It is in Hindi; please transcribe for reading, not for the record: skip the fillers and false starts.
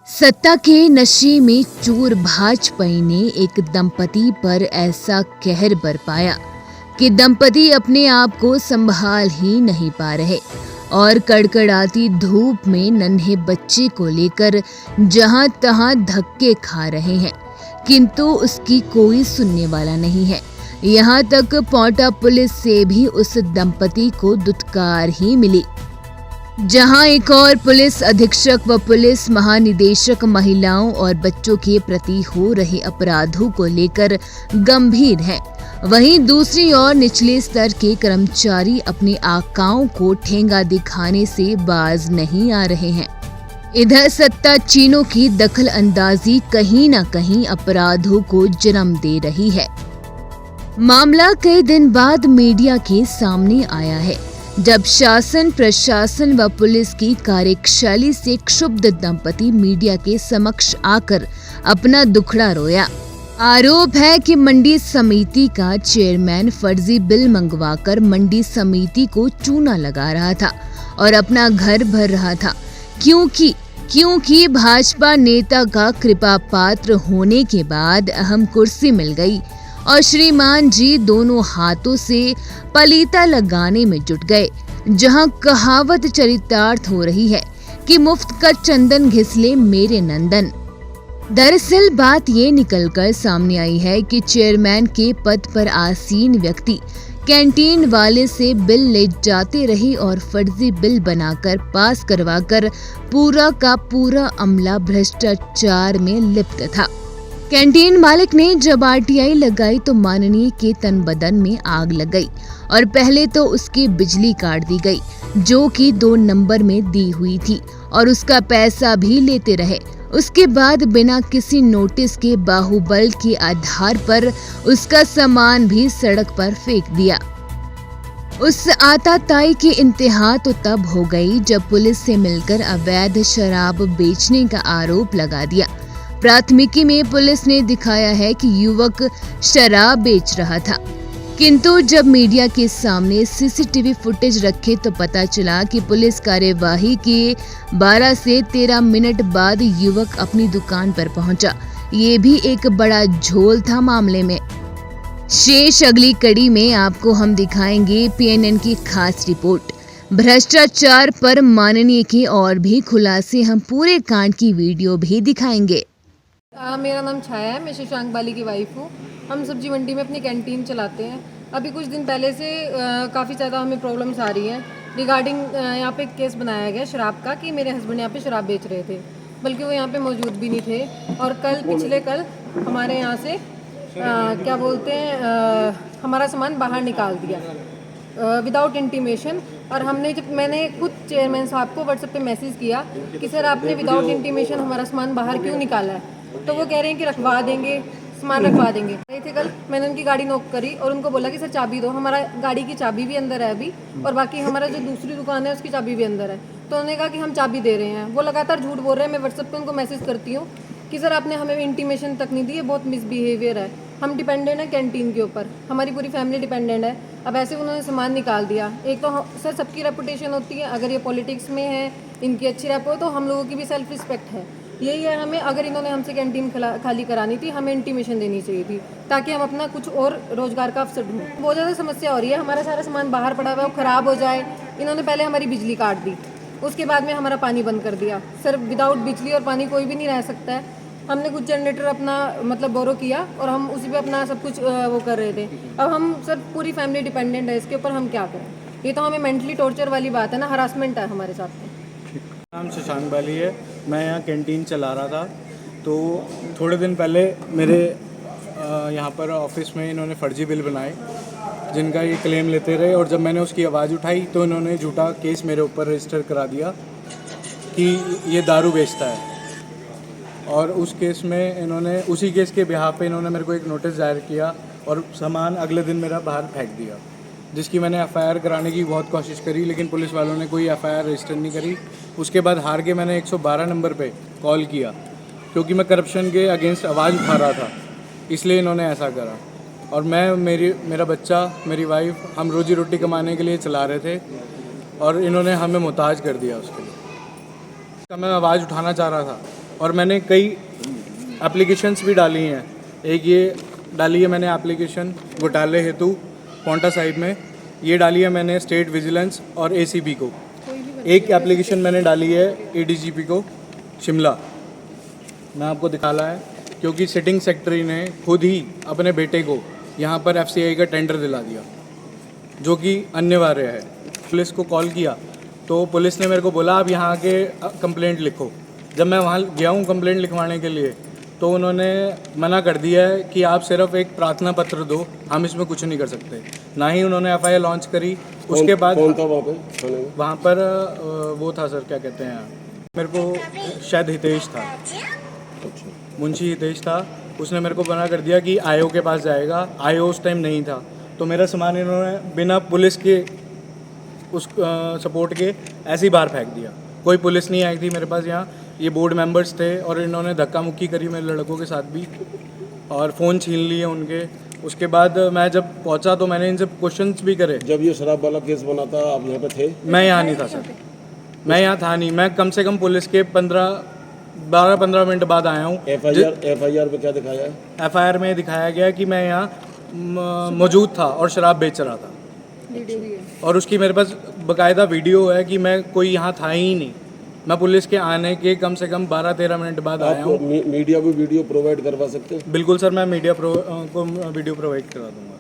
सत्ता के नशे में चोर भाजपाई ने एक दंपति पर ऐसा कहर बरपाया कि दंपति अपने आप को संभाल ही नहीं पा रहे और कड़कड़ाती धूप में नन्हे बच्चे को लेकर जहां तहां धक्के खा रहे हैं, किंतु उसकी कोई सुनने वाला नहीं है। यहां तक पौंटा पुलिस से भी उस दंपति को दुत्कार ही मिली। जहां एक और पुलिस अधीक्षक व पुलिस महानिदेशक महिलाओं और बच्चों के प्रति हो रहे अपराधों को लेकर गंभीर हैं, वहीं दूसरी ओर निचले स्तर के कर्मचारी अपने आकाओं को ठेंगा दिखाने से बाज नहीं आ रहे हैं। इधर सत्ता चीनों की दखल अंदाजी कहीं न कहीं अपराधों को जन्म दे रही है। मामला कई दिन बाद मीडिया के सामने आया है, जब शासन, प्रशासन व पुलिस की कार्यशैली से क्षुब्ध दंपति मीडिया के समक्ष आकर अपना दुखड़ा रोया। आरोप है कि मंडी समिति का चेयरमैन फर्जी बिल मंगवाकर मंडी समिति को चूना लगा रहा था और अपना घर भर रहा था, क्योंकि भाजपा नेता का कृपा पात्र होने के बाद अहम कुर्सी मिल गई और श्रीमान जी दोनों हाथों से पलीता लगाने में जुट गए। जहां कहावत चरितार्थ हो रही है कि मुफ्त का चंदन घिसले मेरे नंदन। दरअसल बात ये निकलकर सामने आई है कि चेयरमैन के पद पर आसीन व्यक्ति कैंटीन वाले से बिल ले जाते रहे और फर्जी बिल बनाकर पास करवाकर पूरा का पूरा अमला भ्रष्टाचार में लिप्त था। कैंटीन मालिक ने जब आरटीआई लगाई तो माननीय के तन बदन में आग लग गई और पहले तो उसकी बिजली काट दी गई, जो कि 2 नंबर में दी हुई थी, और उसका पैसा भी लेते रहे। उसके बाद बिना किसी नोटिस के बाहुबल के आधार पर उसका सामान भी सड़क पर फेंक दिया। उस आताताई की इंतहा तो तब हो गई जब पुलिस से मिलकर अवैध शराब बेचने का आरोप लगा दिया। प्राथमिकी में पुलिस ने दिखाया है कि युवक शराब बेच रहा था, किंतु जब मीडिया के सामने सीसीटीवी फुटेज रखे तो पता चला कि पुलिस कार्यवाही के 12 से 13 मिनट बाद युवक अपनी दुकान पर पहुंचा। ये भी एक बड़ा झोल था मामले में। शेष अगली कड़ी में आपको हम दिखाएंगे पीएनएन की खास रिपोर्ट। भ्रष्टाचार पर माननीय के और भी खुलासे, हम पूरे कांड की वीडियो भी दिखाएंगे। मेरा नाम छाया है, मैं शशांक बाली की वाइफ हूँ। हम सब्जी मंडी में अपनी कैंटीन चलाते हैं। अभी कुछ दिन पहले से काफ़ी ज़्यादा हमें प्रॉब्लम्स आ रही हैं रिगार्डिंग यहाँ पे केस बनाया गया शराब का कि मेरे हस्बैंड यहाँ पे शराब बेच रहे थे, बल्कि वो यहाँ पे मौजूद भी नहीं थे। और पिछले कल हमारे यहाँ से हमारा सामान बाहर निकाल दिया विदाउट इंटीमेशन। और मैंने खुद चेयरमैन साहब को व्हाट्सएप पे मैसेज किया कि सर आपने विदाउट इंटीमेशन हमारा सामान बाहर क्यों निकाला है, तो वो कह रहे हैं कि रखवा देंगे, सामान रखवा देंगे। नहीं थे कल मैंने उनकी गाड़ी नॉक करी और उनको बोला कि सर चाबी दो। हमारा गाड़ी की चाबी भी अंदर है अभी, और बाकी हमारा जो दूसरी दुकान है उसकी चाबी भी अंदर है। तो उन्होंने कहा कि हम चाबी दे रहे हैं। वो लगातार झूठ बोल रहे हैं। मैं व्हाट्सएप पे उनको मैसेज करती हूँ कि सर आपने हमें इंटीमेशन तक नहीं दी है, बहुत मिसबिहेवियर है। हम डिपेंडेंट है कैंटीन के ऊपर, हमारी पूरी फैमिली डिपेंडेंट है। अब ऐसे उन्होंने सामान निकाल दिया। एक तो सर सबकी रेपुटेशन होती है, अगर ये पॉलिटिक्स में है, इनकी अच्छी रेपो, तो हम लोगों की भी सेल्फ रिस्पेक्ट है। यही है हमें, अगर इन्होंने हमसे कैंटीन खाली करानी थी, हमें इंटीमेशन देनी चाहिए थी ताकि हम अपना कुछ और रोजगार का अवसर ढूंढें। बहुत ज़्यादा समस्या हो रही है, हमारा सारा सामान बाहर पड़ा हुआ है, वो ख़राब हो जाए। इन्होंने पहले हमारी बिजली काट दी, उसके बाद में हमारा पानी बंद कर दिया। सर विदाउट बिजली और पानी कोई भी नहीं रह सकता है। हमने कुछ जनरेटर अपना बोरो किया और हम उसी पे अपना सब कुछ वो कर रहे थे। अब हम सर पूरी फैमिली डिपेंडेंट है, इसके ऊपर हम क्या करें? ये तो हमें मेंटली टॉर्चर वाली बात है ना, हरासमेंट है हमारे साथ में। नाम शशांक बाली है, मैं यहाँ कैंटीन चला रहा था। तो थोड़े दिन पहले मेरे यहाँ पर ऑफिस में इन्होंने फर्जी बिल बनाए जिनका ये क्लेम लेते रहे, और जब मैंने उसकी आवाज़ उठाई तो इन्होंने झूठा केस मेरे ऊपर रजिस्टर करा दिया कि ये दारू बेचता है। और उस केस में इन्होंने उसी केस के बिहाफ पे इन्होंने मेरे को एक नोटिस जारी किया और सामान अगले दिन मेरा बाहर फेंक दिया, जिसकी मैंने एफआईआर कराने की बहुत कोशिश करी, लेकिन पुलिस वालों ने कोई एफआईआर रजिस्टर नहीं करी। उसके बाद हार के मैंने 112 नंबर पे कॉल किया, क्योंकि मैं करप्शन के अगेंस्ट आवाज़ उठा रहा था, इसलिए इन्होंने ऐसा करा। और मेरा बच्चा, मेरी वाइफ, हम रोजी रोटी कमाने के लिए चला रहे थे और इन्होंने हमें मुहताज कर दिया। उसके लिए मैं आवाज़ उठाना चाह रहा था और मैंने कई एप्लीकेशंस भी डाली हैं। एक ये डाली है मैंने एप्लीकेशन घोटाले हेतु पोंटा साहिब में, ये डाली है मैंने स्टेट विजिलेंस और एसीबी को। एक एप्लीकेशन मैंने डाली है एडीजीपी को शिमला, मैं आपको दिखाला है, क्योंकि सिटिंग सेक्रेटरी ने खुद ही अपने बेटे को यहाँ पर एफसीआई का टेंडर दिला दिया, जो कि अनिवार्य है। पुलिस को कॉल किया तो पुलिस ने मेरे को बोला आप यहाँ आके कंप्लेंट लिखो। जब मैं वहाँ गया हूँ कंप्लेंट लिखवाने के लिए तो उन्होंने मना कर दिया है कि आप सिर्फ एक प्रार्थना पत्र दो, हम इसमें कुछ नहीं कर सकते। ना ही उन्होंने एफआईआर लॉन्च करी। उसके बाद कौन था वहाँ पे थाने में? वहाँ पर वो था सर, क्या कहते हैं, मेरे को शायद हितेश था, अच्छा, मुंशी हितेश था। उसने मेरे को मना कर दिया कि आईओ के पास जाएगा। आईओ उस टाइम नहीं था, तो मेरा सामान इन्होंने बिना पुलिस के उस सपोर्ट के ऐसे ही बाहर फेंक दिया। कोई पुलिस नहीं आई थी मेरे पास यहाँ, ये बोर्ड मेंबर्स थे और इन्होंने धक्का मुक्की करी मेरे लड़कों के साथ भी और फ़ोन छीन लिए उनके। उसके बाद मैं जब पहुँचा तो मैंने इनसे क्वेश्चंस भी करे। जब ये शराब वाला केस बना था आप यहाँ पे थे? मैं यहाँ नहीं था सर, मैं यहाँ था नहीं। मैं कम से कम पुलिस के 12-15 मिनट बाद आया हूँ। एफआईआर में क्या दिखाया है? एफआईआर में दिखाया गया कि मैं यहाँ मौजूद था और शराब बेच रहा था, वीडियो भी है। और उसकी मेरे पास बाकायदा वीडियो है कि मैं कोई यहाँ था ही नहीं। मैं पुलिस के आने के कम से कम 12-13 मिनट बाद आया आप हूँ। मीडिया को वीडियो प्रोवाइड करवा सकते हैं? बिल्कुल सर, मैं मीडिया को वीडियो प्रोवाइड करा दूँगा।